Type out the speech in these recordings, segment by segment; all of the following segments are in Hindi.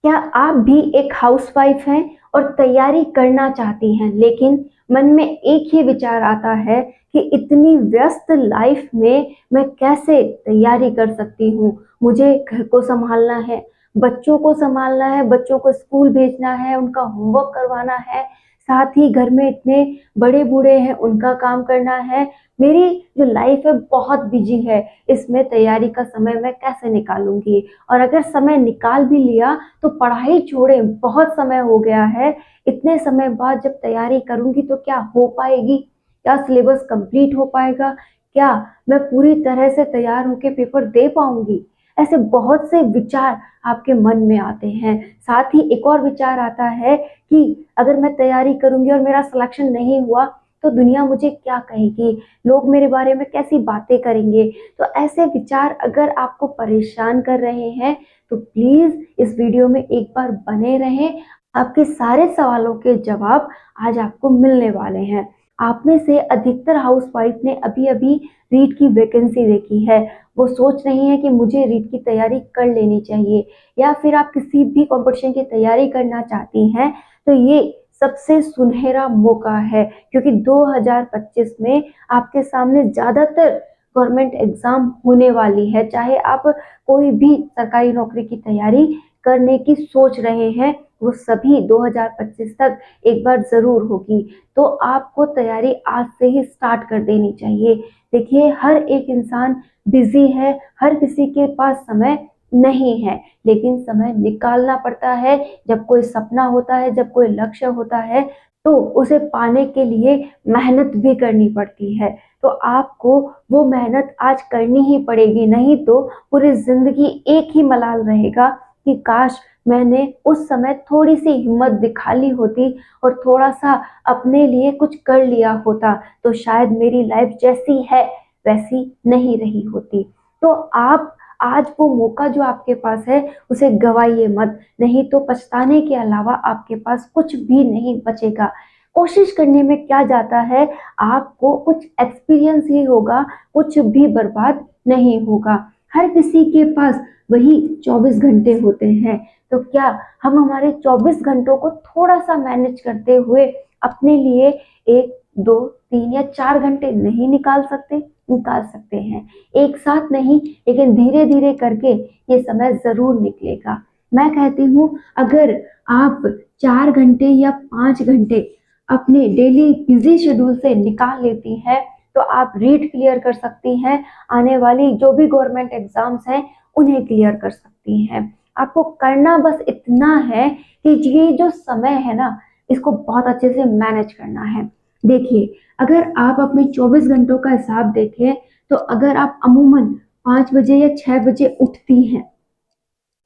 क्या आप भी एक हाउसवाइफ हैं और तैयारी करना चाहती हैं, लेकिन मन में एक ही विचार आता है कि इतनी व्यस्त लाइफ में मैं कैसे तैयारी कर सकती हूँ? मुझे घर को संभालना है, बच्चों को संभालना है, बच्चों को स्कूल भेजना है, उनका होमवर्क करवाना है, साथ ही घर में इतने बड़े बूढ़े हैं, उनका काम करना है। मेरी जो लाइफ है बहुत बिजी है, इसमें तैयारी का समय मैं कैसे निकालूंगी? और अगर समय निकाल भी लिया तो पढ़ाई छोड़े बहुत समय हो गया है, इतने समय बाद जब तैयारी करूंगी तो क्या हो पाएगी? क्या सिलेबस कंप्लीट हो पाएगा? क्या मैं पूरी तरह से तैयार होकर पेपर दे पाऊंगी? ऐसे बहुत से विचार आपके मन में आते हैं। साथ ही एक और विचार आता है कि अगर मैं तैयारी करूंगी और मेरा सिलेक्शन नहीं हुआ तो दुनिया मुझे क्या कहेगी, लोग मेरे बारे में कैसी बातें करेंगे। तो ऐसे विचार अगर आपको परेशान कर रहे हैं तो प्लीज इस वीडियो में एक बार बने रहें। आपके सारे सवालों के जवाब आज आपको मिलने वाले हैं। आप में से अधिकतर हाउसवाइफ ने अभी अभी रीट की वैकेंसी देखी है, वो सोच रही हैं कि मुझे रीट की तैयारी कर लेनी चाहिए, या फिर आप किसी भी कंपटीशन की तैयारी करना चाहती हैं तो ये सबसे सुनहरा मौका है, क्योंकि 2025 में आपके सामने ज्यादातर गवर्नमेंट एग्जाम होने वाली है। चाहे आप कोई भी सरकारी नौकरी की तैयारी करने की सोच रहे हैं, वो सभी 2025 तक एक बार जरूर होगी। तो आपको तैयारी आज से ही स्टार्ट कर देनी चाहिए। देखिए, हर एक इंसान बिजी है, हर किसी के पास समय नहीं है, लेकिन समय निकालना पड़ता है। जब कोई सपना होता है, जब कोई लक्ष्य होता है, तो उसे पाने के लिए मेहनत भी करनी पड़ती है। तो आपको वो मेहनत आज करनी ही पड़ेगी, नहीं तो पूरी जिंदगी एक ही मलाल रहेगा कि काश मैंने उस समय थोड़ी सी हिम्मत दिखा ली होती और थोड़ा सा अपने लिए कुछ कर लिया होता, तो शायद मेरी लाइफ जैसी है वैसी नहीं रही होती। तो आप आज वो मौका जो आपके पास है उसे गवाइए मत, नहीं तो पछताने के अलावा आपके पास कुछ भी नहीं बचेगा। कोशिश करने में क्या जाता है, आपको कुछ एक्सपीरियंस ही होगा, कुछ भी बर्बाद नहीं होगा। हर किसी के पास वही 24 घंटे होते हैं, तो क्या हम हमारे 24 घंटों को थोड़ा सा मैनेज करते हुए अपने लिए 1, 2, 3 या 4 घंटे नहीं निकाल सकते? निकाल सकते हैं। एक साथ नहीं, लेकिन धीरे धीरे करके ये समय जरूर निकलेगा। मैं कहती हूँ, अगर आप 4 घंटे या 5 घंटे अपने डेली बिजी शेड्यूल से निकाल लेती हैं तो आप रीट क्लियर कर सकती हैं। आने वाली जो भी गवर्नमेंट एग्जाम्स हैं उन्हें क्लियर कर सकती हैं। आपको करना बस इतना है कि ये जो समय है ना, इसको बहुत अच्छे से मैनेज करना है। देखिए, अगर आप अपने 24 घंटों का हिसाब देखें तो अगर आप अमूमन 5 बजे या 6 बजे उठती हैं,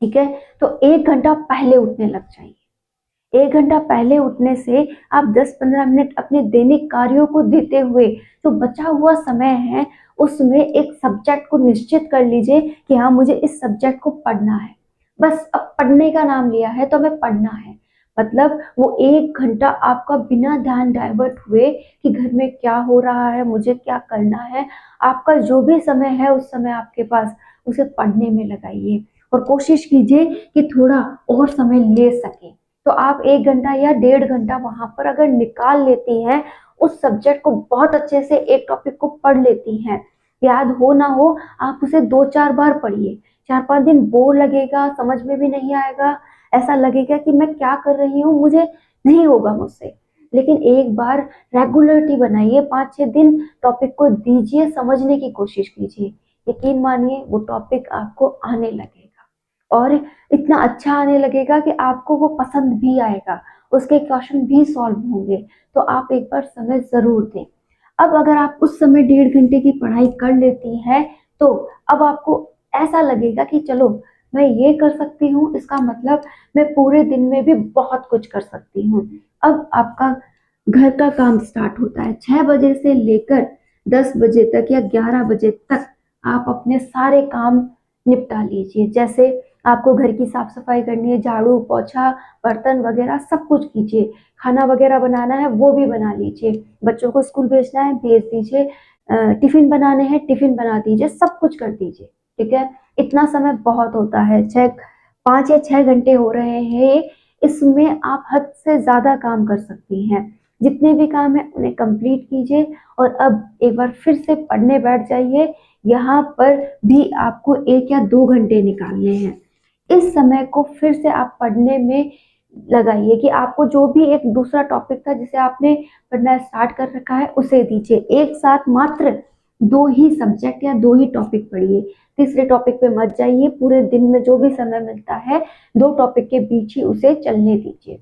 ठीक है, तो 1 घंटा पहले उठने लग जाइए। 1 घंटा पहले उठने से आप 10-15 मिनट अपने दैनिक कार्यों को देते हुए जो बचा हुआ समय है उसमें एक सब्जेक्ट को निश्चित कर लीजिए कि हाँ, मुझे इस सब्जेक्ट को पढ़ना है। बस अब पढ़ने का नाम लिया है तो हमें पढ़ना है। मतलब वो 1 घंटा आपका बिना ध्यान डाइवर्ट हुए कि घर में क्या हो रहा है, मुझे क्या करना है, आपका जो भी समय है उस समय आपके पास उसे पढ़ने में लगाइए और कोशिश कीजिए कि थोड़ा और समय ले सके। तो आप 1 घंटा या 1.5 घंटा वहां पर अगर निकाल लेती हैं, उस सब्जेक्ट को बहुत अच्छे से एक टॉपिक को पढ़ लेती हैं, याद हो ना हो आप उसे 2-4 बार पढ़िए। 4-5 दिन बोर लगेगा, समझ में भी नहीं आएगा, ऐसा लगेगा कि मैं क्या कर रही हूँ, मुझे नहीं होगा मुझसे। लेकिन एक बार रेगुलरिटी बनाइए, 5-6 दिन टॉपिक को दीजिए, समझने की कोशिश कीजिए। यकीन मानिए वो टॉपिक आपको आने लगेगा और इतना अच्छा आने लगेगा कि आपको वो पसंद भी आएगा, उसके क्वेश्चन भी सॉल्व होंगे। तो आप एक बार समय जरूर दें। अब अगर आप उस समय 1.5 घंटे की पढ़ाई कर लेती हैं तो अब आपको ऐसा लगेगा कि चलो मैं ये कर सकती हूँ, इसका मतलब मैं पूरे दिन में भी बहुत कुछ कर सकती हूँ। अब आपका घर का काम स्टार्ट होता है 6 बजे से लेकर 10 बजे तक या 11 बजे तक आप अपने सारे काम निपटा लीजिए। जैसे आपको घर की साफ सफाई करनी है, झाड़ू पोछा बर्तन वगैरह सब कुछ कीजिए, खाना वगैरह बनाना है वो भी बना लीजिए, बच्चों को स्कूल भेजना है भेज दीजिए, टिफिन बनाने हैं टिफिन बना दीजिए, सब कुछ कर दीजिए। ठीक है, इतना समय बहुत होता है। 6 5 या 6 घंटे हो रहे हैं, इसमें आप हद से ज़्यादा काम कर सकती हैं। जितने भी काम हैं उन्हें कंप्लीट कीजिए और अब एक बार फिर से पढ़ने बैठ जाइए। यहाँ पर भी आपको 1 या 2 घंटे निकालने हैं। इस समय को फिर से आप पढ़ने में लगाइए कि आपको जो भी एक दूसरा टॉपिक था जिसे आपने पढ़ना स्टार्ट कर रखा है उसे दीजिए। एक साथ मात्र 2 ही सब्जेक्ट या 2 ही टॉपिक पढ़िए। तीसरे टॉपिक पे मत जाइए। पूरे दिन में जो भी समय मिलता है 2 टॉपिक के बीच ही उसे चलने दीजिए।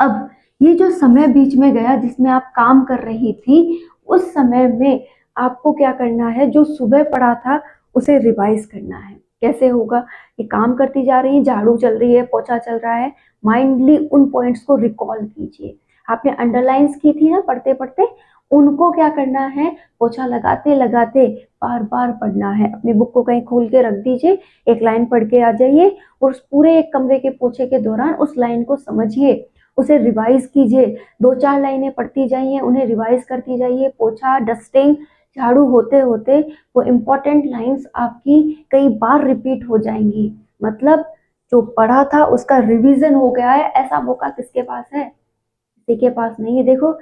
अब ये जो समय बीच में गया जिसमें आप काम कर रही थी, उस समय में आपको क्या करना है, जो सुबह पढ़ा था उसे रिवाइज करना है। कैसे होगा कि काम करती जा रही है, झाड़ू चल रही है, पोछा चल रहा है, माइंडली उन पॉइंट्स को रिकॉल कीजिए। आपने अंडरलाइंस की थी ना पढ़ते पढ़ते, उनको क्या करना है, पोछा लगाते लगाते बार बार पढ़ना है। अपनी बुक को कहीं खोल के रख दीजिए, एक लाइन पढ़ के आ जाइए और उस पूरे एक कमरे के पोछे के दौरान उस लाइन को समझिए, उसे रिवाइज कीजिए। 2-4 लाइनें पढ़ती जाइए, उन्हें रिवाइज करती जाइए। पोछा, डस्टिंग, झाड़ू होते होते वो इम्पोर्टेंट लाइंस आपकी कई बार रिपीट हो जाएंगी। मतलब जो पढ़ा था उसका रिवीजन हो गया है। ऐसा मौका किसके पास है? किसी के पास नहीं है। देखो,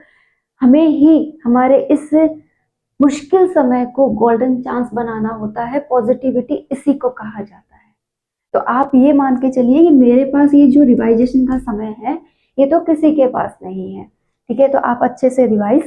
हमें ही हमारे इस मुश्किल समय को गोल्डन चांस बनाना होता है। पॉजिटिविटी इसी को कहा जाता है। तो आप ये मान के चलिए कि मेरे पास ये जो रिवाइजेशन का समय है ये तो किसी के पास नहीं है। ठीक है, तो आप अच्छे से रिवाइज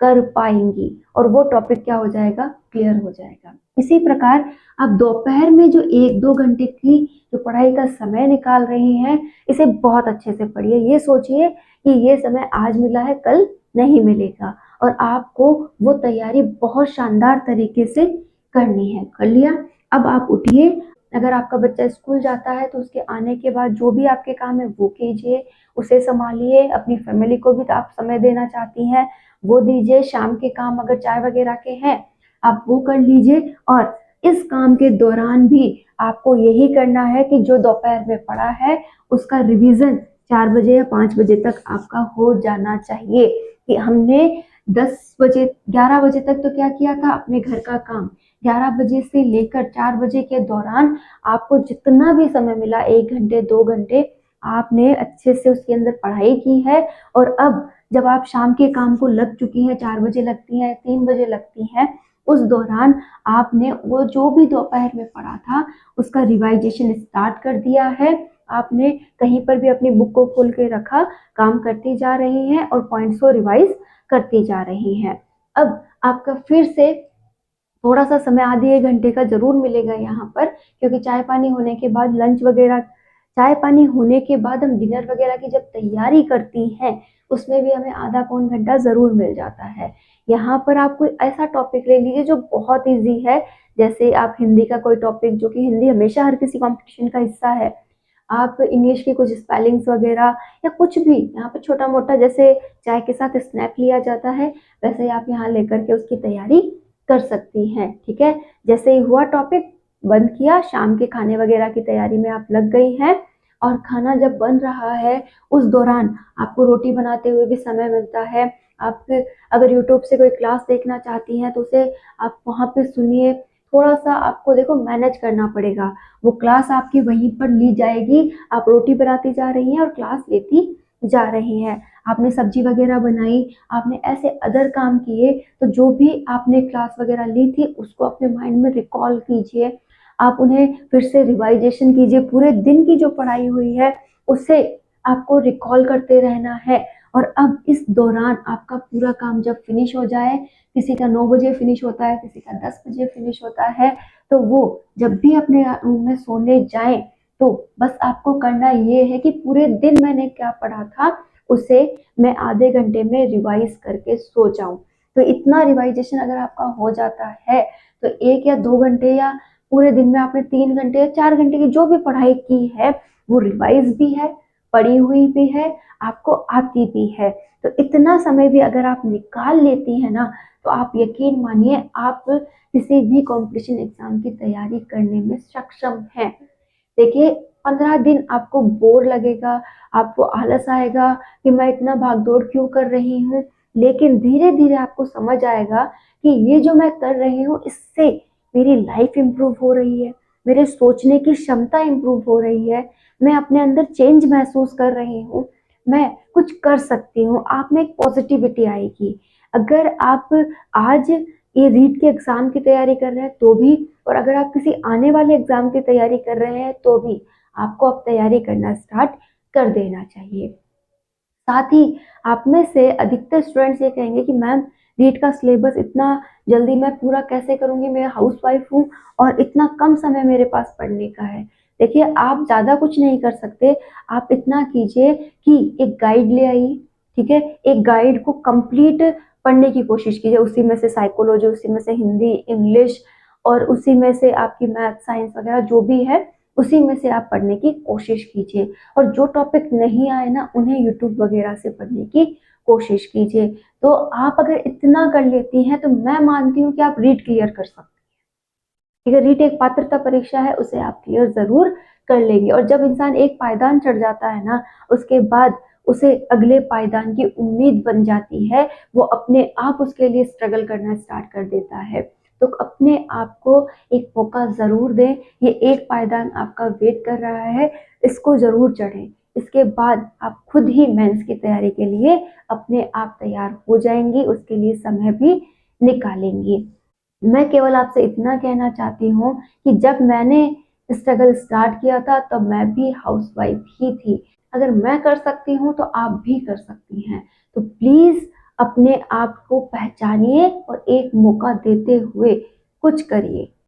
कर पाएंगी और वो टॉपिक क्या हो जाएगा, क्लियर हो जाएगा। इसी प्रकार आप दोपहर में जो 1-2 घंटे की जो पढ़ाई का समय निकाल रही हैं, इसे बहुत अच्छे से पढ़िए। ये सोचिए कि ये समय आज मिला है, कल नहीं मिलेगा और आपको वो तैयारी बहुत शानदार तरीके से करनी है। कर लिया? अब आप उठिए। अगर आपका बच्चा स्कूल जाता है तो उसके आने के बाद जो भी आपके काम है वो कीजिए, उसे संभालिए। अपनी फैमिली को भी तो आप समय देना चाहती हैं, वो दीजिए। शाम के काम अगर चाय वगैरह के हैं आप वो कर लीजिए और इस काम के दौरान भी आपको यही करना है कि जो दोपहर में पढ़ा है उसका रिवीजन 4 बजे या 5 बजे तक आपका हो जाना चाहिए। कि हमने 10 बजे 11 बजे तक तो क्या किया था, अपने घर का काम। 11 बजे से लेकर 4 बजे के दौरान आपको जितना भी समय मिला, 1 घंटे 2 घंटे, आपने अच्छे से उसके अंदर पढ़ाई की है। और अब जब आप शाम के काम को लग चुकी हैं, 4 बजे लगती हैं, 3 बजे लगती हैं, उस दौरान आपने वो जो भी दोपहर में पढ़ा था उसका रिवाइजेशन स्टार्ट कर दिया है। आपने कहीं पर भी अपनी बुक को खोल के रखा, काम करती जा रही हैं और पॉइंट्स को रिवाइज करती जा रही हैं। अब आपका फिर से थोड़ा सा समय, आधे 1 घंटे का जरूर मिलेगा यहाँ पर, क्योंकि चाय पानी होने के बाद लंच वगैरह, चाय पानी होने के बाद हम डिनर वगैरह की जब तैयारी करती हैं उसमें भी हमें आधा पौन घंटा जरूर मिल जाता है। यहाँ पर आप कोई ऐसा टॉपिक ले लीजिए जो बहुत ईजी है। जैसे आप हिंदी का कोई टॉपिक, जो कि हिंदी हमेशा हर किसी कॉम्पिटिशन का हिस्सा है। आप इंग्लिश की कुछ स्पेलिंग्स वगैरह या कुछ भी यहाँ पर छोटा मोटा, जैसे चाय के साथ स्नैक लिया जाता है वैसे ही आप यहाँ लेकर के उसकी तैयारी कर सकती हैं। ठीक है, जैसे ही हुआ टॉपिक बंद किया, शाम के खाने वगैरह की तैयारी में आप लग गई हैं और खाना जब बन रहा है उस दौरान आपको रोटी बनाते हुए भी समय मिलता है। आप अगर यूट्यूब से कोई क्लास देखना चाहती हैं तो उसे आप वहाँ पे सुनिए। थोड़ा सा आपको देखो मैनेज करना पड़ेगा, वो क्लास आपकी वहीं पर ली जाएगी। आप रोटी बनाती जा रही हैं और क्लास लेती जा रही हैं। आपने सब्जी वगैरह बनाई, आपने ऐसे अदर काम किए, तो जो भी आपने क्लास वगैरह ली थी उसको अपने माइंड में रिकॉल कीजिए। आप उन्हें फिर से रिवाइजेशन कीजिए। पूरे दिन की जो पढ़ाई हुई है उसे आपको रिकॉल करते रहना है। और अब इस दौरान आपका पूरा काम जब फिनिश हो जाए, किसी का 9 बजे फिनिश होता है, किसी का 10 बजे फिनिश होता है, तो वो जब भी अपने रूम में सोने जाएं तो बस आपको करना ये है कि पूरे दिन मैंने क्या पढ़ा था उसे मैं आधे घंटे में रिवाइज करके सो जाऊं। तो इतना रिवाइजेशन अगर आपका हो जाता है तो 1 या 2 घंटे या पूरे दिन में आपने 3 घंटे या 4 घंटे की जो भी पढ़ाई की है वो रिवाइज भी है, पढ़ी हुई भी है, आपको आती भी है। तो इतना समय भी अगर आप निकाल लेती है ना, तो आप यकीन मानिए आप किसी भी कंपटीशन एग्जाम की तैयारी करने में सक्षम हैं। देखिए, 15 दिन आपको बोर लगेगा, आपको आलस आएगा कि मैं इतना भागदौड़ क्यों कर रही हूँ, लेकिन धीरे धीरे आपको समझ आएगा कि ये जो मैं कर रही हूँ इससे मेरी लाइफ इम्प्रूव हो रही है, मेरे सोचने की क्षमता इम्प्रूव हो रही है, मैं अपने अंदर चेंज महसूस कर रही हूँ, मैं कुछ कर सकती हूँ, आप में एक पॉजिटिविटी आएगी। अगर आप आज ये रीट के एग्ज़ाम की तैयारी कर रहे हैं तो भी, और अगर आप किसी आने वाले एग्ज़ाम की तैयारी कर रहे हैं तो भी, आपको अब तैयारी करना स्टार्ट कर देना चाहिए। साथ ही आप में से अधिकतर स्टूडेंट्स ये कहेंगे कि मैम, नीट का सिलेबस इतना जल्दी मैं पूरा कैसे करूँगी, मैं हाउसवाइफ हूँ और इतना कम समय मेरे पास पढ़ने का है। देखिए, आप ज़्यादा कुछ नहीं कर सकते, आप इतना कीजिए कि एक गाइड ले आइए, ठीक है? एक गाइड को कंप्लीट पढ़ने की कोशिश कीजिए, उसी में से साइकोलॉजी, उसी में से हिंदी, इंग्लिश और उसी में से आपकी मैथ, साइंस वगैरह जो भी है, उसी में से आप पढ़ने की कोशिश कीजिए। और जो टॉपिक नहीं आए ना, उन्हें यूट्यूब वगैरह से पढ़ने की कोशिश कीजिए। तो आप अगर इतना कर लेती हैं तो मैं मानती हूँ कि आप रीट क्लियर कर सकती हैं। ठीक है, रीट एक पात्रता परीक्षा है, उसे आप क्लियर ज़रूर कर लेंगी। और जब इंसान एक पायदान चढ़ जाता है ना, उसके बाद उसे अगले पायदान की उम्मीद बन जाती है, वो अपने आप उसके लिए स्ट्रगल करना स्टार्ट कर देता है। तो अपने आप को एक मौका ज़रूर दें, ये एक पायदान आपका वेट कर रहा है, इसको ज़रूर चढ़ें। इसके बाद आप खुद ही मेंस की तैयारी के लिए अपने आप तैयार हो जाएँगी, उसके लिए समय भी निकालेंगी। मैं केवल आपसे इतना कहना चाहती हूँ कि जब मैंने स्ट्रगल स्टार्ट किया था तब मैं भी हाउसवाइफ ही थी। अगर मैं कर सकती हूँ तो आप भी कर सकती हैं। तो प्लीज़ अपने आप को पहचानिए और एक मौका देते हुए कुछ करिए।